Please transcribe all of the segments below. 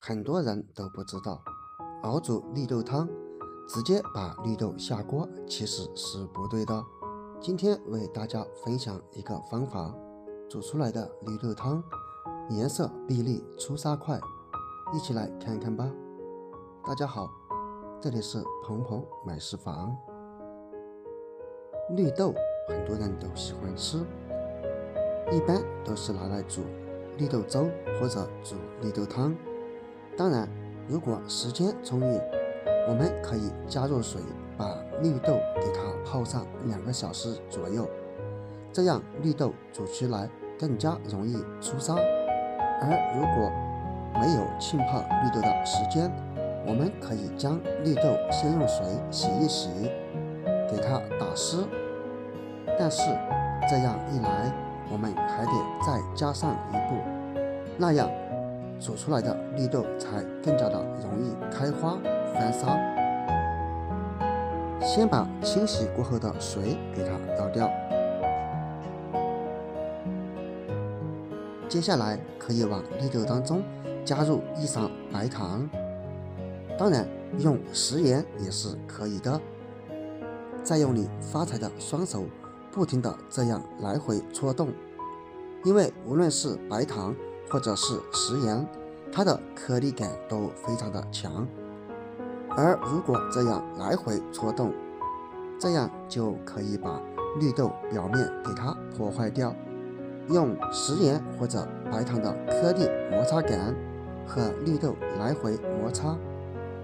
很多人都不知道，熬煮绿豆汤，直接把绿豆下锅其实是不对的。今天为大家分享一个方法，煮出来的绿豆汤颜色碧绿出沙快，一起来看看吧。大家好，这里是鹏鹏美食房。绿豆很多人都喜欢吃，一般都是拿来煮绿豆粥或者煮绿豆汤。当然，如果时间充裕，我们可以加入水，把绿豆给它泡上2个小时左右，这样绿豆煮出来更加容易出沙。而如果没有浸泡绿豆的时间，我们可以将绿豆先用水洗一洗，给它打湿。但是这样一来，我们还得再加上一步，那样煮出来的绿豆才更加的容易开花翻沙。先把清洗过后的水给它倒掉，接下来可以往绿豆当中加入1勺白糖，当然用食盐也是可以的。再用你发财的双手不停地这样来回搓动，因为无论是白糖或者是食盐，它的颗粒感都非常的强。而如果这样来回搓动，这样就可以把绿豆表面给它破坏掉。用食盐或者白糖的颗粒摩擦杆和绿豆来回摩擦，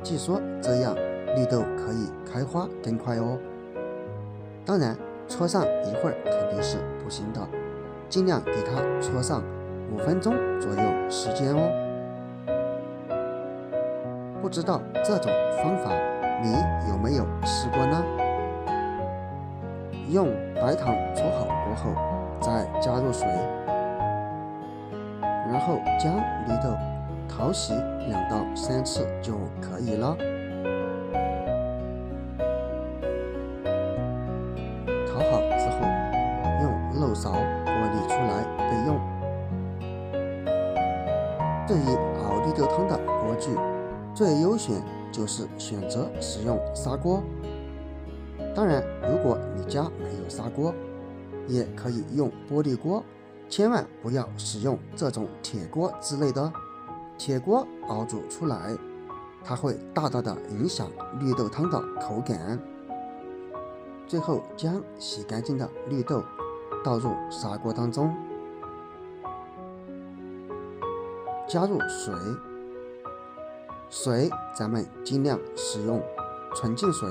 据说这样绿豆可以开花更快哦。当然搓上一会儿肯定是不行的，尽量给它搓上5分钟左右时间哦。不知道这种方法你有没有试过呢？用白糖搓好过后，再加入水，然后将绿豆淘洗2到3次就可以了。淘好之后，用漏勺过滤出来备用。对于熬绿豆汤的锅具，最优选就是选择使用砂锅。当然，如果你家没有砂锅，也可以用玻璃锅，千万不要使用这种铁锅之类的。铁锅熬煮出来，它会大大的影响绿豆汤的口感。最后将洗干净的绿豆倒入砂锅当中，加入水，水咱们尽量使用纯净水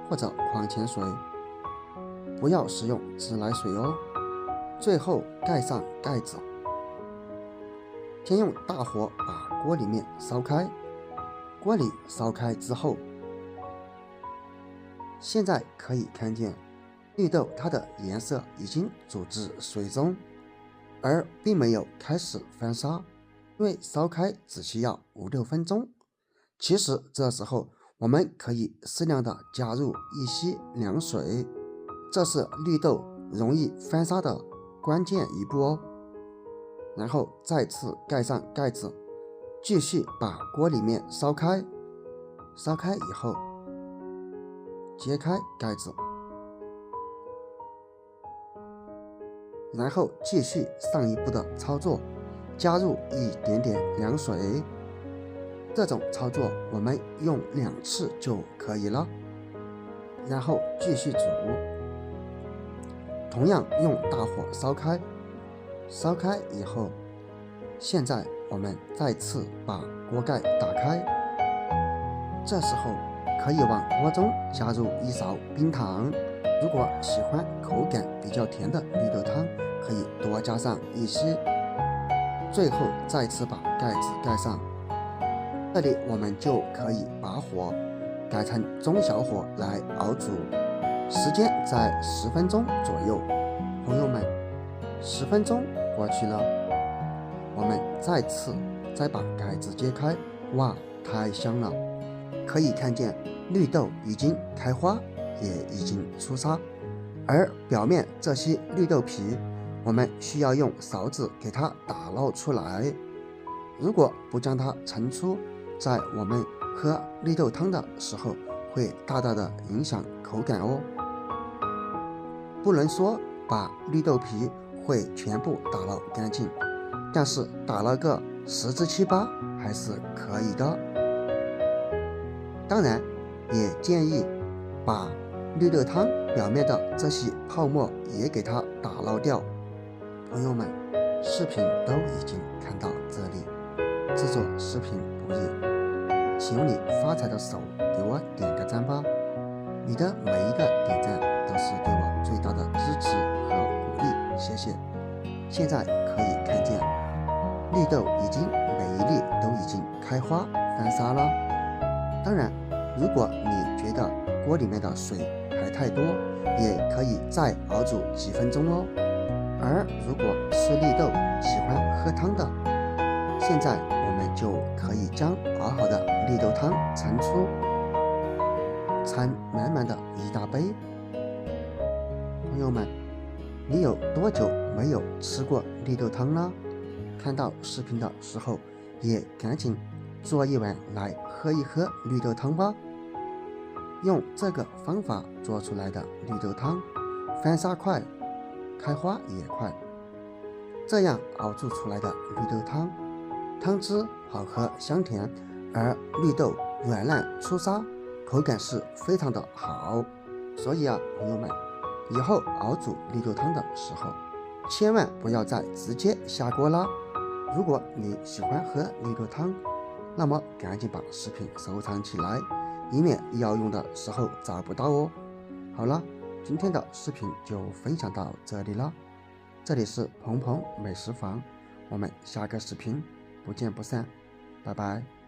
或者矿泉水，不要使用自来水哦。最后盖上盖子，先用大火把锅里面烧开。锅里烧开之后，现在可以看见绿豆它的颜色已经煮至水中，而并没有开始翻沙，因为烧开只需要5-6分钟。其实这时候我们可以适量的加入一些凉水，这是绿豆容易翻沙的关键一步哦。然后再次盖上盖子，继续把锅里面烧开。烧开以后，揭开盖子，然后继续上一步的操作，加入一点点凉水。这种操作我们用2次就可以了。然后继续煮，同样用大火烧开。烧开以后，现在我们再次把锅盖打开，这时候可以往锅中加入1勺冰糖。如果喜欢口感比较甜的绿豆汤，可以多加上一些。最后再次把盖子盖上，这里我们就可以把火改成中小火来熬煮，时间在10分钟左右。朋友们，10分钟过去了，我们再把盖子揭开，哇，太香了！可以看见绿豆已经开花，也已经出沙，而表面这些绿豆皮，我们需要用勺子给它打捞出来，如果不将它盛出，在我们喝绿豆汤的时候会大大的影响口感哦。不能说把绿豆皮会全部打捞干净，但是打了个10之7八还是可以的。当然也建议把绿豆汤表面的这些泡沫也给它打捞掉。朋友们，视频都已经看到这里，制作视频不易，请用你发财的手给我点个赞吧，你的每一个点赞都是对我最大的支持和鼓励，谢谢。现在可以看见绿豆已经每一粒都已经开花翻沙了。当然如果你觉得锅里面的水还太多，也可以再熬煮几分钟哦。而如果吃绿豆喜欢喝汤的，现在我们就可以将熬好的绿豆汤盛出，盛满满的一大杯。朋友们，你有多久没有吃过绿豆汤了？看到视频的时候也赶紧做一碗来喝一喝绿豆汤吧。用这个方法做出来的绿豆汤翻沙快，开花也快，这样熬煮出来的绿豆汤，汤汁好喝香甜，而绿豆软烂出沙，口感是非常的好。所以朋友们，以后熬煮绿豆汤的时候，千万不要再直接下锅啦。如果你喜欢喝绿豆汤，那么赶紧把视频收藏起来，以免要用的时候找不到哦。好了，今天的视频就分享到这里了，这里是鹏鹏美食房，我们下个视频不见不散，拜拜。